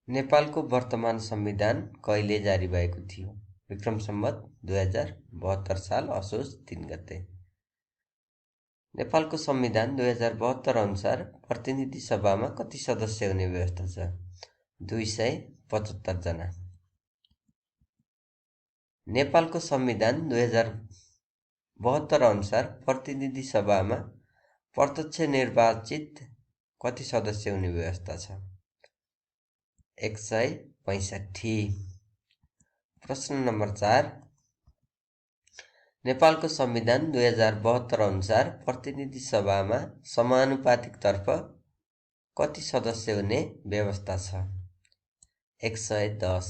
नेपालको वर्तमान संविधान कहिले जारी भएको थियो? विक्रम सम्वत 2072 साल असोज 3 गते। नेपालको संविधान 2072 अनुसार प्रतिनिधि सभामा कति सदस्य हुने व्यवस्था छ? 275 जना। नेपालको संविधान 2072 अनुसार प्रतिनिधि सभामा प्रत्यक्ष निर्वाचित कति सदस्य हुने व्यवस्था छ? 165। प्रश्न नम्बर 4। नेपालको संविधान 2072 अनुसार प्रतिनिधि सभामा समानुपातिक तर्फ कति सदस्य हुने व्यवस्था छ? 110।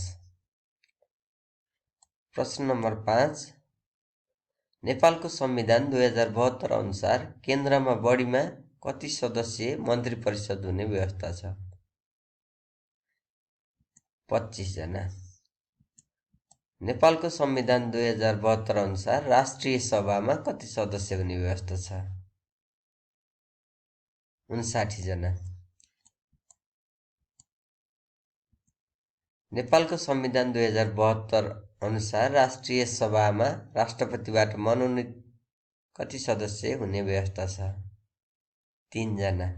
प्रश्न नम्बर 5। नेपालको संविधान 2072 अनुसार केन्द्रमा बढीमा कति सदस्यीय मन्त्री परिषद हुने व्यवस्था छ? 25 जना। नेपालको संविधान 2072 अनुसार राष्ट्रिय सभामा कति सदस्य हुने व्यवस्था छ? 59 जना। नेपालको संविधान 2072 अनुसार राष्ट्रिय सभामा राष्ट्रपतिबाट मनोनित कति सदस्य हुने व्यवस्था छ? 3 जना।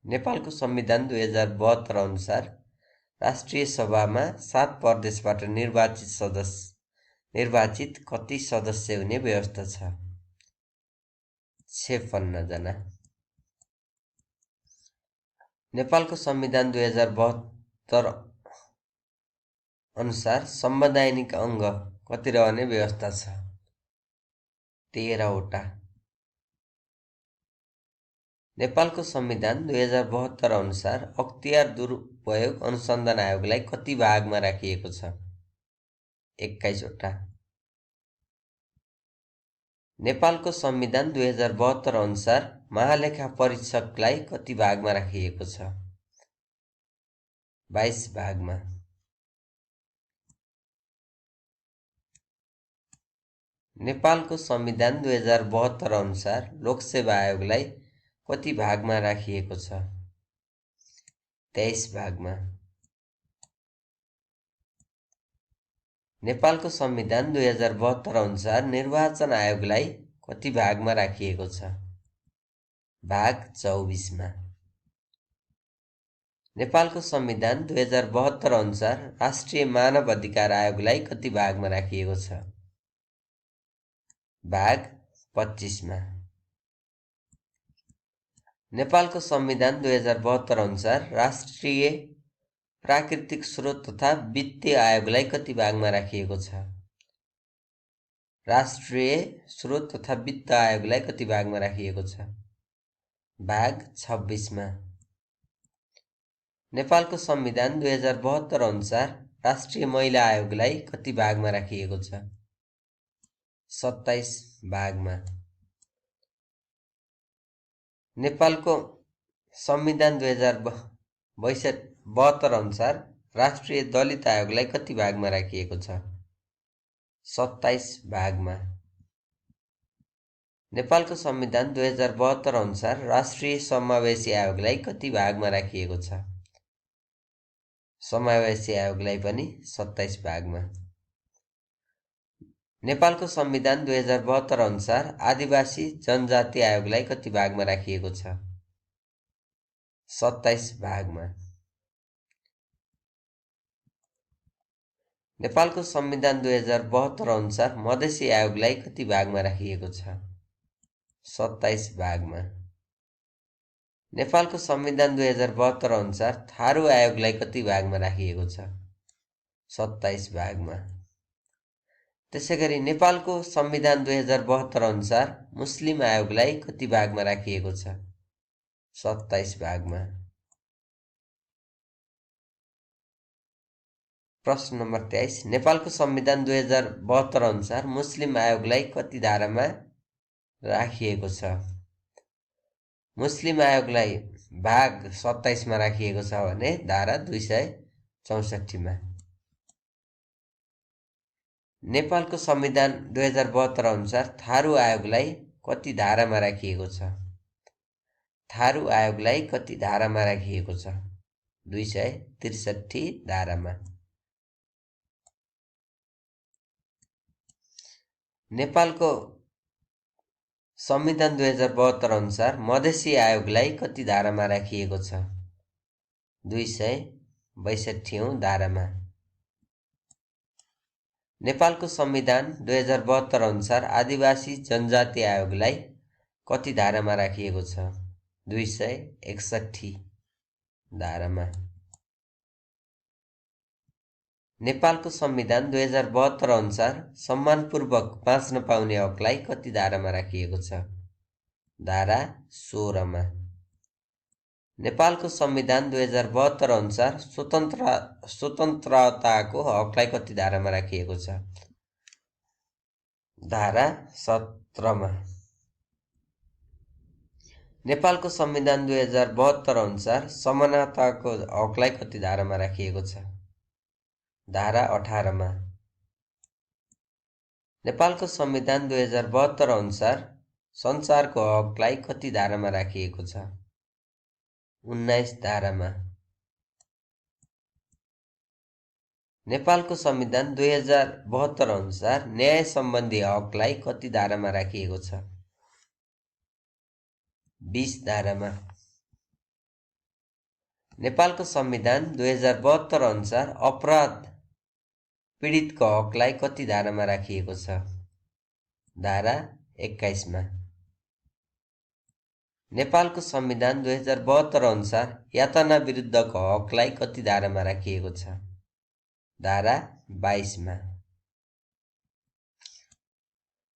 नेपालको संविधान 2072 अनुसार राष्ट्रिय सभामा 7 प्रदेशबाट निर्वाचित कति सदस्य हुने व्यवस्था छ? 56 जना। नेपालको संविधान 2072 अनुसार संवैधानिक अङ्ग कति रहने व्यवस्था छ? 13 वटा। नेपालको संविधान 2072 अनुसार अख्तियार दुरुपयोग अनुसन्धान आयोगलाई कति भागमा राखिएको छ? 21 वटा। नेपालको संविधान 2072 अनुसार महालेखा परीक्षकलाई कति भागमा राखिएको छ? 22 भागमा। नेपालको संविधान 2072 अनुसार लोकसेवा आयोगलाई कति भागमा राखिएको छ? 23 भागमा। नेपालको संविधान 2072 अनुसार निर्वाचन आयोगलाई कति भागमा राखिएको छ? भाग 24 मा। नेपालको संविधान 2072 अनुसार राष्ट्रिय मानव अधिकार आयोगलाई कति भागमा राखिएको छ? भाग 25 मा। नेपालको संविधान 2072 अनुसार राष्ट्रिय प्राकृतिक स्रोत तथा वित्तीय आयोगलाई कति भागमा राखिएको छ? राष्ट्रिय स्रोत तथा वित्त आयोगलाई कति भागमा राखिएको छ? भाग 26 मा। नेपालको संविधान 2072 अनुसार राष्ट्रिय महिला आयोगलाई कति भागमा राखिएको छ? 27 भागमा। नेपालको संविधान 2072 अनुसार राष्ट्रिय दलित आयोगलाई कति भागमा राखिएको छ? 27 भागमा। नेपालको संविधान 2072 अनुसार राष्ट्रिय समावेशी आयोगलाई कति भागमा राखिएको छ? समावेशी आयोगलाई पनि 27 भागमा। नेपालको संविधान 2072 अनुसार आदिवासी जनजाति आयोगलाई कति भागमा राखिएको छ? 27 भागमा। नेपालको संविधान 2072 अनुसार मधेसी आयोगलाई कति भागमा राखिएको छ? 27 भागमा। नेपालको संविधान 2072 अनुसार थारू आयोगलाई कति भागमा राखिएको छ? 27 भागमा। त्यसैगरी नेपालको संविधान 2072 अनुसार मुस्लिम आयोगलाई कति भागमा राखिएको छ? 27 भागमा। प्रश्न नम्बर 23। नेपालको संविधान 2072 अनुसार मुस्लिम आयोगलाई कति धारामा राखिएको छ? मुस्लिम आयोगलाई भाग 27 मा राखिएको छ भने धारा 264 मा। नेपालको संविधान 2072 अनुसार थारू आयोगलाई कति धारामा राखिएको छ? थारू आयोगलाई कति धारामा राखिएको छ? 263 धारामा। नेपालको संविधान 2072 अनुसार मधेसी आयोगलाई कति धारामा राखिएको छ? 262 धारामा। नेपालको संविधान 2072 अनुसार आदिवासी जनजाति आयोगलाई कति धारामा राखिएको छ? 261 धारामा। नेपालको संविधान 2072 अनुसार सम्मानपूर्वक बाँच्न पाउने हकलाई कति धारामा राखिएको छ? धारा 16 मा। नेपालको संविधान 2072 अनुसार स्वतन्त्रताको हकलाई कति धारामा राखिएको छ? धारा 17 मा। नेपालको संविधान 2072 अनुसार समानताको हकलाई कति धारामा राखिएको छ? धारा 18 मा। नेपालको संविधान 2072 अनुसार सञ्चारको हकलाई कति धारामा राखिएको छ? 19 धारामा। नेपालको संविधान 2072 अनुसार न्याय सम्बन्धी हकलाई कति धारामा राखिएको छ? 20 धारामा। नेपालको संविधान 2072 अनुसार अपराध पीडितको हकलाई कति धारामा राखिएको छ? धारा 21 मा। नेपालको संविधान 2072 अनुसार यातना विरुद्धको हकलाई कति धारामा राखिएको छ? धारा 22 मा।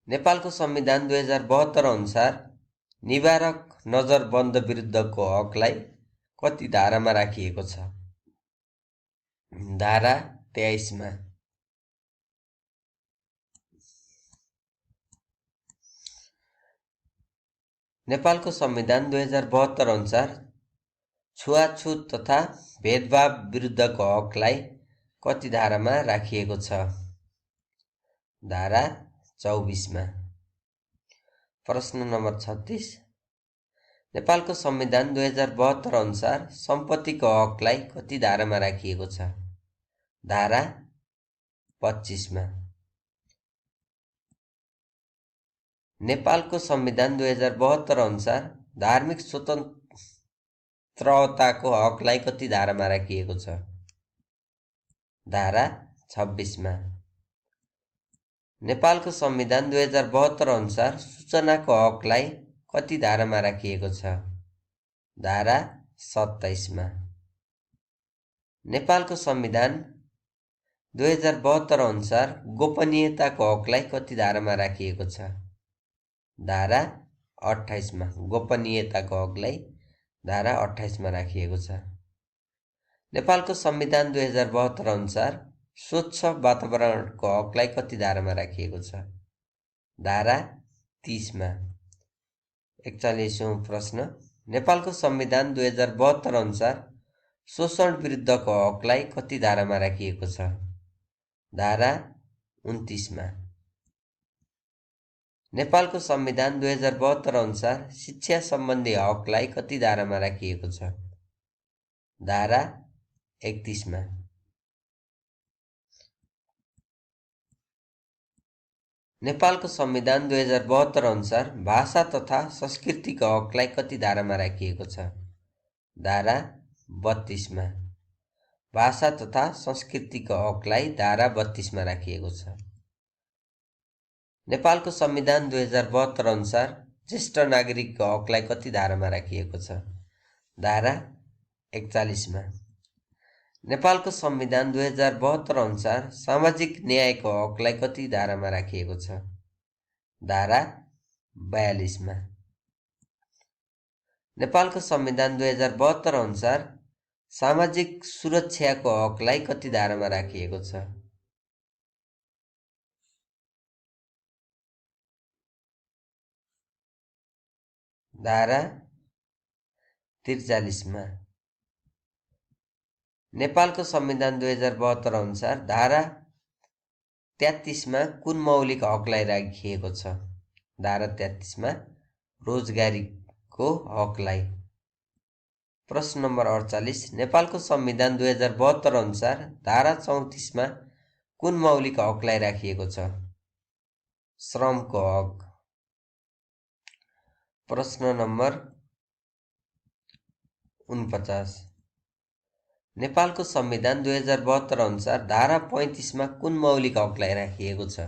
नेपालको संविधान 2072 अनुसार निवारक नजरबन्द विरुद्धको हकलाई कति धारामा राखिएको छ? धारा 23 मा। नेपालको संविधान 2072 अनुसार छुवाछुत तथा भेदभाव विरुद्धको हकलाई कति धारामा राखिएको छ? धारा 24 मा। प्रश्न नम्बर 36। नेपालको संविधान 2072 अनुसार सम्पत्तिको हकलाई कति धारामा राखिएको छ? धारा 25 मा। नेपालको संविधान 2072 अनुसार धार्मिक स्वतन्त्रताको हकलाई कति धारामा राखिएको छ? धारा 26 मा। नेपालको संविधान 2072 अनुसार सूचनाको हकलाई कति धारामा राखिएको छ? धारा 27 मा। नेपालको संविधान 2072 अनुसार गोपनीयताको हकलाई कति धारामा राखिएको छ? धारा 28 मा। गोपनीयताको हकलाई धारा 28 मा राखिएको छ। नेपालको संविधान 2072 अनुसार स्वच्छ वातावरणको हकलाई कति धारामा राखिएको छ? धारा 30 मा। 41औं प्रश्न। नेपालको संविधान 2072 अनुसार शोषण विरुद्धको हकलाई कति धारामा राखिएको छ? धारा 29 मा। नेपालको संविधान 2072 अनुसार शिक्षा सम्बन्धी हकलाई कति धारामा राखिएको छ? धारा 31 मा। नेपालको संविधान 2072 अनुसार भाषा तथा संस्कृतिको हकलाई कति धारामा राखिएको छ? धारा 32 मा। भाषा तथा संस्कृतिको हकलाई धारा 32 मा राखिएको छ। नेपालको संविधान 2072 अनुसार ज्येष्ठ नागरिकको हकलाई कति धारामा राखिएको छ? धारा 41 मा। नेपालको संविधान 2072 अनुसार सामाजिक न्यायको हकलाई कति धारामा राखिएको छ? धारा 42 मा। नेपालको संविधान 2072 अनुसार सामाजिक सुरक्षाको हकलाई कति धारामा राखिएको छ? धारा 43 मा। नेपालको संविधान 2072 अनुसार धारा 33 मा कुन मौलिक हकलाई राखिएको छ? धारा 33 मा रोजगारीको हकलाई। प्रश्न नम्बर 48 नेपालको संविधान 2072 अनुसार धारा 34मा कुन मौलिक हकलाई राखिएको छ? श्रमको हक। प्रश्न नम्बर 49 नेपालको संविधान 2072 अनुसार धारा 35मा कुन मौलिक हकलाई राखिएको छ?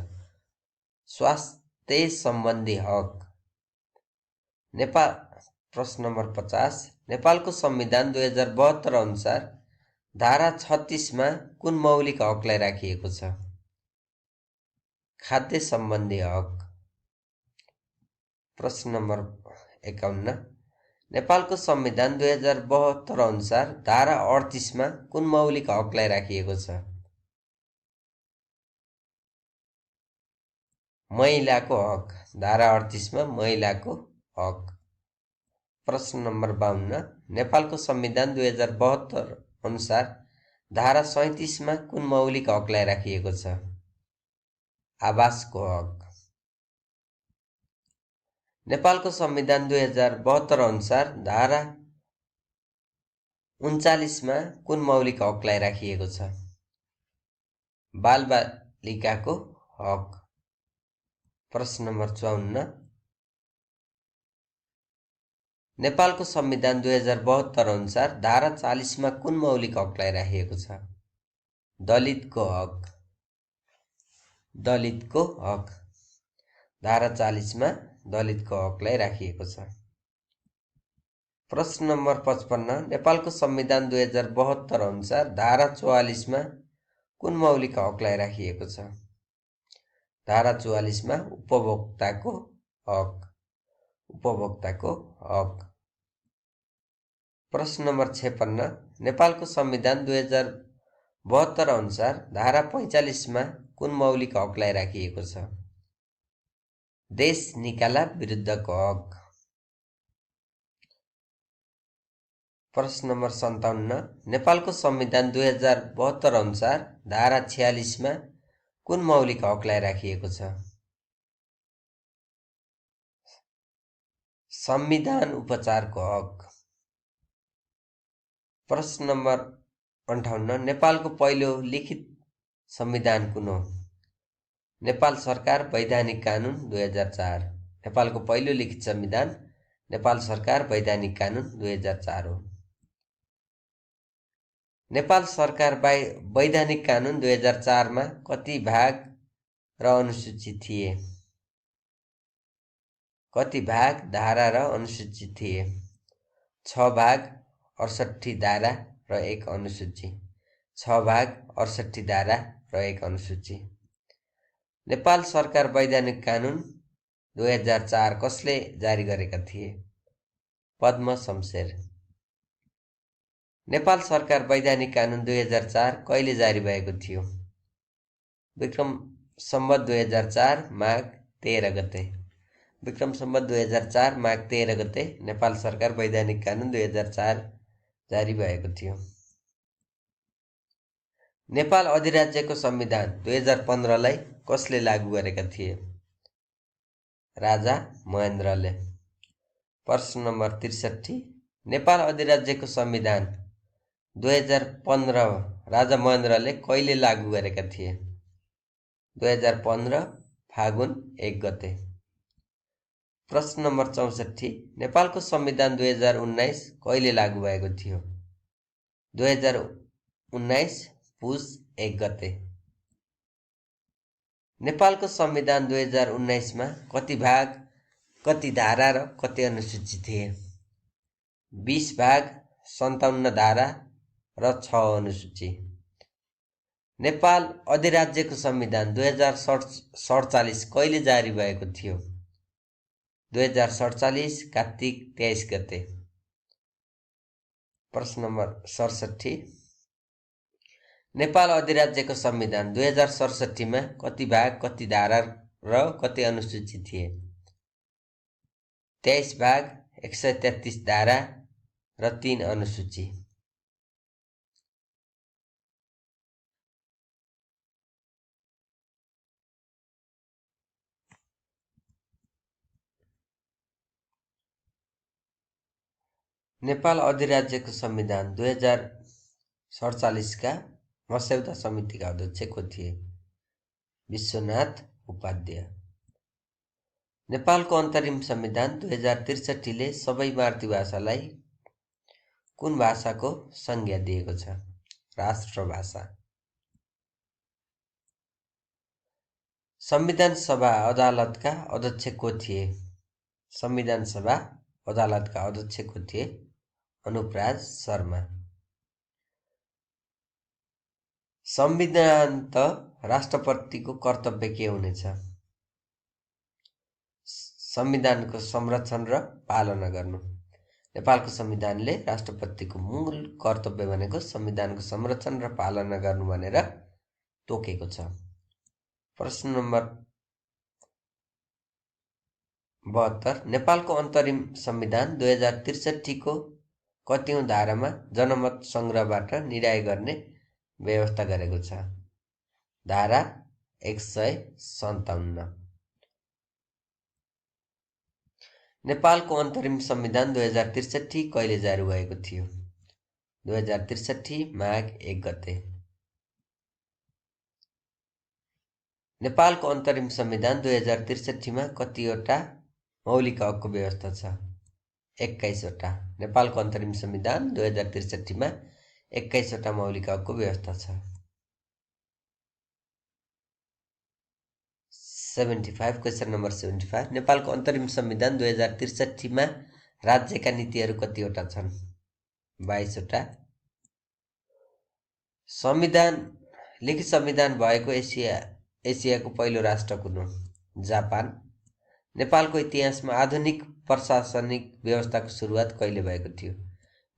स्वास्थ्य सम्बन्धी हक। प्रश्न नम्बर 50 नेपालको संविधान 2072 अनुसार धारा 36मा कुन मौलिक हकलाई राखिएको छ? खाद्य सम्बन्धी हक। प्रश्न नम्बर 51 नेपालको संविधान 2072 अनुसार धारा 38मा कुन मौलिक हकलाई राखिएको छ? महिलाको हक। धारा 38मा महिलाको हक। प्रश्न नम्बर 52 नेपालको संविधान 2072 अनुसार धारा 37मा कुन मौलिक हकलाई राखिएको छ? आवासको हक। नेपालको संविधान 2072 अनुसार धारा 39मा कुन मौलिक हकलाई राखिएको छ? बालबालिकाको हक। प्रश्न नम्बर 54 नेपालको संविधान 2072 अनुसार धारा 40मा कुन मौलिक हकलाई राखिएको छ? दलितको हक। दलितको हक। धारा 40मा दलितको हकलाई राखिएको छ। प्रश्न नम्बर 55 नेपालको संविधान 2072 अनुसार धारा 44मा कुन मौलिक हकलाई राखिएको छ? धारा 44मा उपभोक्ताको हक। उपभोक्ताको हक। प्रश्न नम्बर 56 नेपालको संविधान 2072 अनुसार धारा 45मा कुन मौलिक हकलाई राखिएको छ? देश निकाला विरुद्धको हक। प्रश्न नम्बर 57 नेपालको संविधान 2072 अनुसार धारा 46मा कुन मौलिक हकलाई राखिएको छ? संविधान उपचारको हक। प्रश्न नम्बर 58 नेपालको पहिलो लिखित संविधान कुन हो? नेपाल सरकार वैधानिक कानुन 2004। नेपालको पहिलो लिखित संविधान नेपाल सरकार वैधानिक कानुन 2004 हो। नेपाल सरकार वैधानिक कानुन 2004मा कति भाग र अनुसूची थिए? कति भाग, धारा र अनुसूची थिए? 6 भाग, 68 धारा र 1 अनुसूची। 6 भाग, 68 धारा र 1 अनुसूची। नेपाल सरकार वैधानिक कानुन 2004 कसले जारी गरेका थिए? पद्म शमशेर। नेपाल सरकार वैधानिक कानुन 2004 कहिले जारी भएको थियो? विक्रम सम्वत 2004 माघ 13 गते। विक्रम सम्वत 2004 माघ 13 गते नेपाल सरकार वैधानिक कानुन 2004 जारी भएको थियो। नेपाल अधिराज्यको संविधान 2015लाई कसले लागू गरेका थिए? राजा महेन्द्रले। प्रश्न नम्बर 63 नेपाल अधिराज्यको संविधान 2015 राजा महेन्द्रले कहिले लागू गरेका थिए? 2015 फागुन 1 गते। प्रश्न नम्बर 64 नेपालको संविधान 2019 कहिले लागू भएको थियो? 2019 पुस 1 गते। नेपालको संविधान 2019मा कति भाग, कति धारा र कति अनुसूची थिए? 20 भाग, 57 धारा र 6 अनुसूची। नेपाल अधिराज्यको संविधान 2047 कहिले जारी भएको थियो? 2047 कार्तिक 23 गते। प्रश्न नम्बर 67 नेपाल अधिराज्यको संविधान 2067मा कति भाग, कति धारा र कति अनुसूची थिए? 23 भाग, 133 धारा र 3 अनुसूची। नेपाल अधिराज्यको संविधान 2047 मस्यौदा समितिका अध्यक्ष को थिए? विश्वनाथ उपाध्याय। नेपालको अन्तरिम संविधान 2063ले सबै मातृभाषालाई कुन भाषाको संज्ञा दिएको छ? राष्ट्रभाषा। संविधान सभा अदालतका अध्यक्ष को थिए? संविधान सभा अदालतका अध्यक्ष को थिए? अनुपराज शर्मा। संविधान त राष्ट्रपतिको कर्तव्य के हुनेछ? संविधानको संरक्षण र पालना गर्नु। नेपालको संविधानले राष्ट्रपतिको मूल कर्तव्य भनेको संविधानको संरक्षण र पालना गर्नु भनेर तोकेको छ। प्रश्न नम्बर 72। नेपालको अन्तरिम संविधान 2063 को कतिौं धारामा जनमत संग्रहबाट निर्णय गर्ने व्यवस्था गरेको छ? धारा 157। नेपालको अन्तरिम संविधान 2063 कहिले जारी भएको थियो? 2063 माघ 1 गते। नेपालको अन्तरिम संविधान 2063 मा कतिवटा मौलिक हकको व्यवस्था छ? 21 वटा। नेपालको अन्तरिम संविधान 2063 मा 21 वटा मौलिक हकको व्यवस्था छ। 75 क्वेशन नम्बर 75। नेपालको अन्तरिम संविधान 2063 मा राज्यका नीतिहरू कतिवटा छन्? 22 वटा। लिखित संविधान भएको एसियाको पहिलो राष्ट्र कुन हो? जापान। नेपालको इतिहासमा आधुनिक प्रशासनिक व्यवस्थाको सुरुवात कहिले भएको थियो?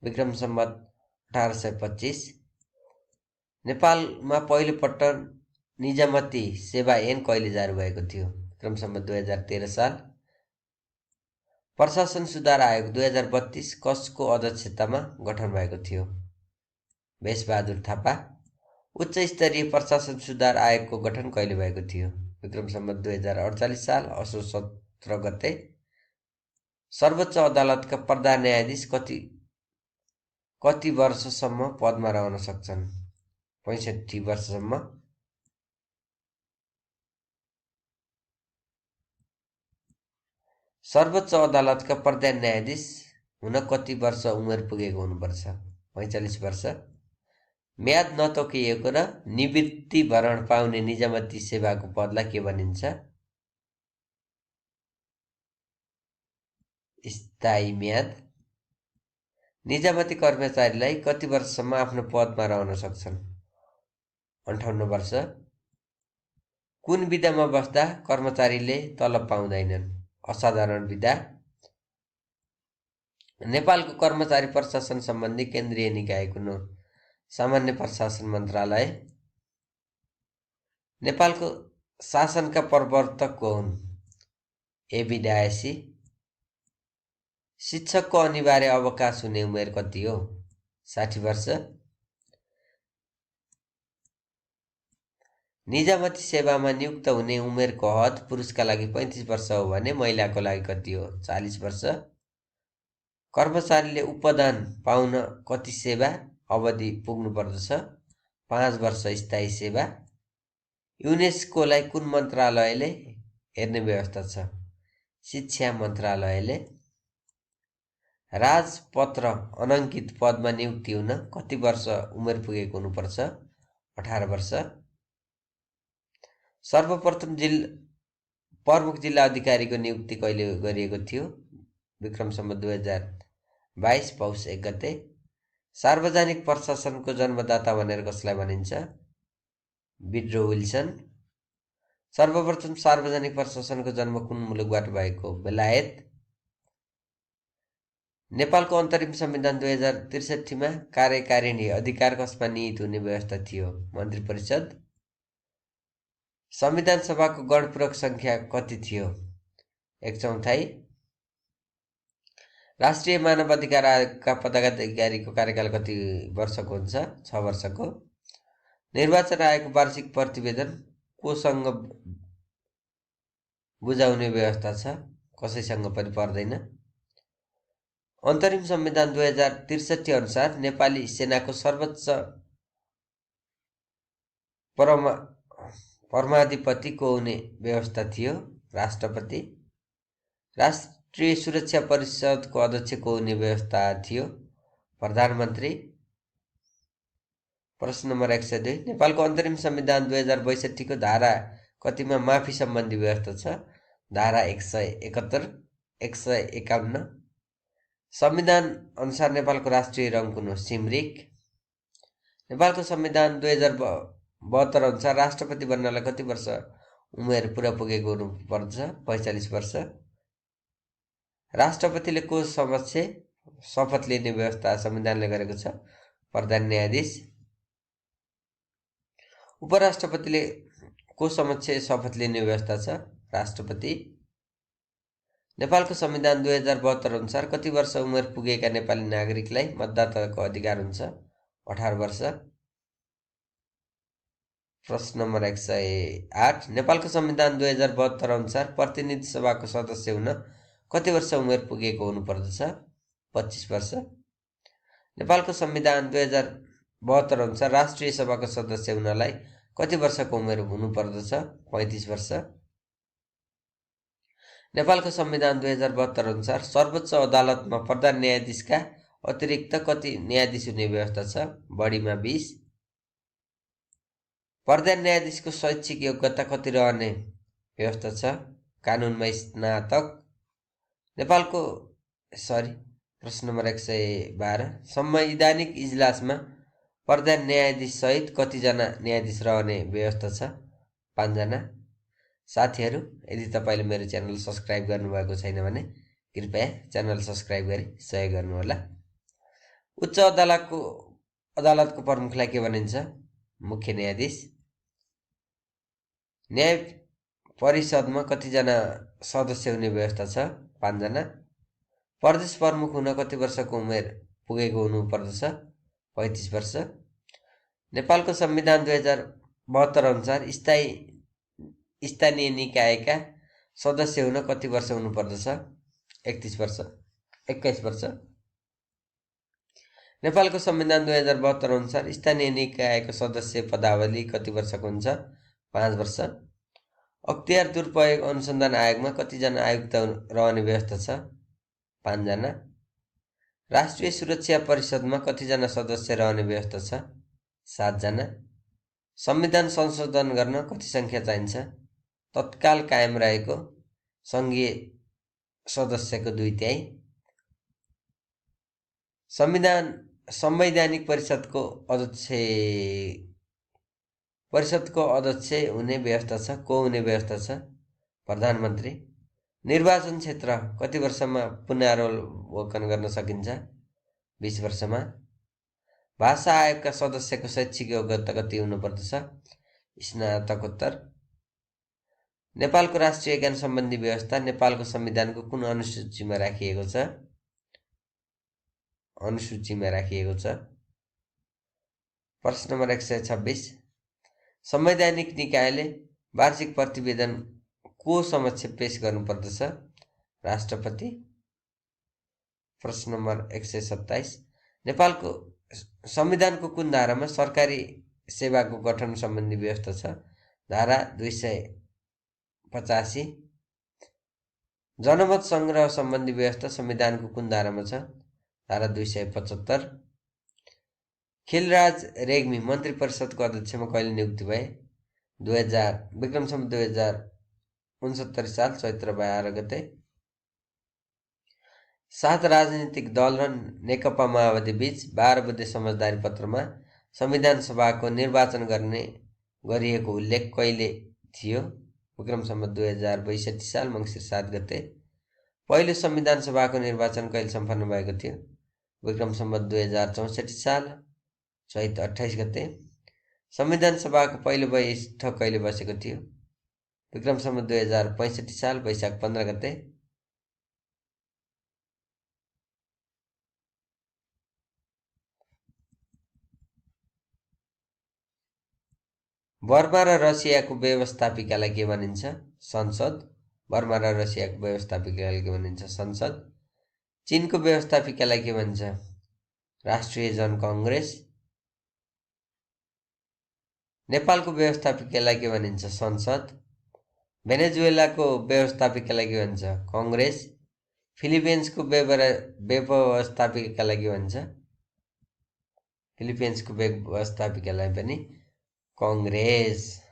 विक्रम सम्वत 1825। नेपालमा पहिलो पटक निजामती सेवा ऐन कहिले जारी भएको थियो? विक्रम सम्वत 2013 साल। प्रशासन सुधार आयोग 2032 कसको अध्यक्षतामा गठन भएको थियो? भेषबहादुर थापा। उच्च स्तरीय प्रशासन सुधार आयोगको गठन कहिले भएको थियो? विक्रम सम्वत 2048 साल असोज 17 गते। सर्वोच्च अदालतका प्रधान न्यायाधीश कति वर्षसम्म पदमा रहन सक्छन्? 65 वर्षसम्म। सर्वोच्च अदालतका प्रधान न्यायाधीश हुन कति वर्ष उमेर पुगेको हुनुपर्छ? 45 वर्ष। म्याद नतोकिएको र निवृत्ति भरण पाउने निजामती सेवाको पदलाई के भनिन्छ? स्थायी म्याद। निजामती कर्मचारीलाई कति वर्षसम्म आफ्नो पदमा रहन सक्छन्? 58 वर्ष। कुन विधामा बस्दा कर्मचारीले तलब पाउँदैनन्? असाधारण विधा। नेपालको कर्मचारी प्रशासन सम्बन्धी केन्द्रीय निकाय कुन हो? सामान्य प्रशासन मन्त्रालय। नेपालको शासनका प्रवर्तक को हुन्? A V Dicey. शिक्षकको अनिवार्य अवकाश हुने उमेर कति हो? 60 वर्ष। निजामती सेवामा नियुक्त हुने उमेरको हद पुरुषका लागि 35 वर्ष हो भने महिलाको लागि कति हो? 40 वर्ष। कर्मचारीले उपदान पाउन कति सेवा अवधि पुग्नु पर्दछ? 5 वर्ष स्थायी सेवा। युनेस्कोलाई कुन मन्त्रालयले हेर्ने व्यवस्था छ? शिक्षा मन्त्रालयले। राजपत्र अनङ्कित पदमा नियुक्ति हुन कति वर्ष उमेर पुगेको हुनुपर्छ? 18 वर्ष। सर्वप्रथम प्रमुख जिल्ला अधिकारीको नियुक्ति कहिले गरिएको थियो? विक्रम सम्वत 2022 पौष 1 गते। सार्वजनिक प्रशासनको जन्मदाता भनेर कसलाई भनिन्छ? Woodrow Wilson. सर्वप्रथम सार्वजनिक प्रशासनको जन्म कुन मुलुकबाट भएको? बेलायत। नेपालको अन्तरिम संविधान 2063 मा कार्यकारिणी अधिकार कसमा निहित हुने व्यवस्था थियो? मन्त्री परिषद। संविधान सभाको गणपूरक संख्या कति थियो? 1/4। राष्ट्रिय मानव अधिकार आयोगका पदाधिकारीको कार्यकाल कति वर्षको हुन्छ? 6 वर्षको। निर्वाचन आयोगको वार्षिक प्रतिवेदन कोसँग बुझाउने व्यवस्था छ? कसैसँग पनि पर्दैन। अन्तरिम संविधान 2063 अनुसार नेपाली सेनाको सर्वोच्च परमाधिपति को हुने व्यवस्था थियो? राष्ट्रपति। राष्ट्रिय सुरक्षा परिषदको अध्यक्ष को हुने व्यवस्था थियो? प्रधानमन्त्री। प्रश्न नम्बर 102, नेपालको अन्तरिम संविधान 2062 को धारा कतिमा माफी सम्बन्धी व्यवस्था छ? धारा 171, 151। संविधान अनुसार नेपालको राष्ट्रिय रङ कुन हो? सिमरिक। नेपालको संविधान 2072 अनुसार राष्ट्रपति बन्नलाई कति वर्ष उमेर पुरा पुगेको हुनुपर्छ? 45 वर्ष। राष्ट्रपतिले को समक्ष शपथ लिने व्यवस्था संविधानले गरेको छ? प्रधान न्यायाधीश। उपराष्ट्रपतिले को समक्ष शपथ लिने व्यवस्था छ? राष्ट्रपति। नेपालको संविधान 2072 अनुसार कति वर्ष उमेर पुगेका नेपाली नागरिकलाई मतदाताको अधिकार हुन्छ? 18 वर्ष। प्रश्न नम्बर 108, नेपालको संविधान 2072 अनुसार प्रतिनिधि सभाको सदस्य हुन कति वर्ष उमेर पुगेको हुनुपर्दछ? 25 वर्ष। नेपालको संविधान 2072 अनुसार राष्ट्रिय सभाको सदस्य हुनलाई कति वर्षको उमेर हुनुपर्दछ? 35 वर्ष। नेपालको संविधान 2072 अनुसार सर्वोच्च अदालतमा प्रधान न्यायाधीशका अतिरिक्त कति न्यायाधीश हुने व्यवस्था छ? बढीमा 20। प्रधान न्यायाधीशको शैक्षिक योग्यता कति रहने व्यवस्था छ? कानुनमा स्नातक। नेपालको प्रश्न नम्बर 112, संवैधानिक इजलासमा प्रधान न्यायाधीश सहित कतिजना न्यायाधीश रहने व्यवस्था छ? 5 जना। साथीहरू, यदि तपाईँले मेरो च्यानल सब्सक्राइब गर्नुभएको छैन भने कृपया च्यानल सब्सक्राइब गरी सहयोग गर्नुहोला। उच्च अदालतको प्रमुखलाई के भनिन्छ? मुख्य न्यायाधीश। न्याय परिषदमा कतिजना सदस्य हुने व्यवस्था छ? 5 जना। प्रदेश प्रमुख हुन कति वर्षको उमेर पुगेको हुनुपर्दछ? 35 वर्ष। नेपालको संविधान 2072 अनुसार स्थानीय निकायका सदस्य हुन कति वर्ष हुनुपर्दछ? 21 वर्ष। नेपालको संविधान 2072 अनुसार स्थानीय निकायको सदस्य पदावधि कति वर्षको हुन्छ? 5 वर्ष। अख्तियार दुरुपयोग अनुसन्धान आयोगमा कतिजना आयुक्त रहने व्यवस्था छ? 5 जना। राष्ट्रिय सुरक्षा परिषदमा कतिजना सदस्य रहने व्यवस्था छ? 7 जना। संविधान संशोधन गर्न कति सङ्ख्या चाहिन्छ? तत्काल कायम रहेको सङ्घीय सदस्यको 2/3। संवैधानिक परिषदको अध्यक्ष हुने व्यवस्था छ? को हुने व्यवस्था छ? प्रधानमन्त्री। निर्वाचन क्षेत्र कति वर्षमा पुनरावलोकन गर्न सकिन्छ? 20 वर्षमा। भाषा आयोगका सदस्यको शैक्षिक योग्यता कति हुनुपर्दछ? स्नातकोत्तर। नेपालको राष्ट्रिय ज्ञान सम्बन्धी व्यवस्था नेपालको संविधानको कुन अनुसूचीमा राखिएको छ? प्रश्न नम्बर 126, संवैधानिक निकायले वार्षिक प्रतिवेदन को समक्ष पेश गर्नुपर्दछ? राष्ट्रपति। प्रश्न नम्बर 127, नेपालको संविधानको कुन धारामा सरकारी सेवाको गठन सम्बन्धी व्यवस्था छ? धारा 285। जनमत संग्रह सम्बन्धी व्यवस्था संविधानको कुन धारामा छ? धारा 275। खिलराज रेग्मी मन्त्री परिषदको अध्यक्षमा कहिले नियुक्ति भए? विक्रम सम्वत 2069 साल चैत्र 12 गते। 7 राजनीतिक दल र नेकपा माओवादी बीच 12 बुँदे समझदारी पत्रमा संविधान सभाको निर्वाचन गरिएको उल्लेख कहिले थियो? विक्रम सम्वत 2062 साल मङ्सिर 7 गते। पहिलो संविधान सभाको निर्वाचन कहिले सम्पन्न भएको थियो? विक्रम सम्वत 2064 साल चैत 28 गते। संविधान सभाको पहिलो बैठक कहिले बसेको थियो? विक्रम सम्वत 2065 साल वैशाख 15 गते। बर्मा र रसियाको व्यवस्थापिकालाई के भनिन्छ? संसद। बर्मा र रसियाको व्यवस्थापिकालाई के भनिन्छ? संसद। चीनको व्यवस्थापिकालाई के भन्छ? राष्ट्रिय जनकङ्ग्रेस। नेपालको व्यवस्थापिकालाई के भनिन्छ? संसद। भेनेजुएलाको व्यवस्थापिकालाई के भन्छ? कङ्ग्रेस। फिलिपिन्सको व्यवस्थापिकालाई के भन्छ? फिलिपिन्सको व्यवस्थापिकालाई पनि कङ्ग्रेस।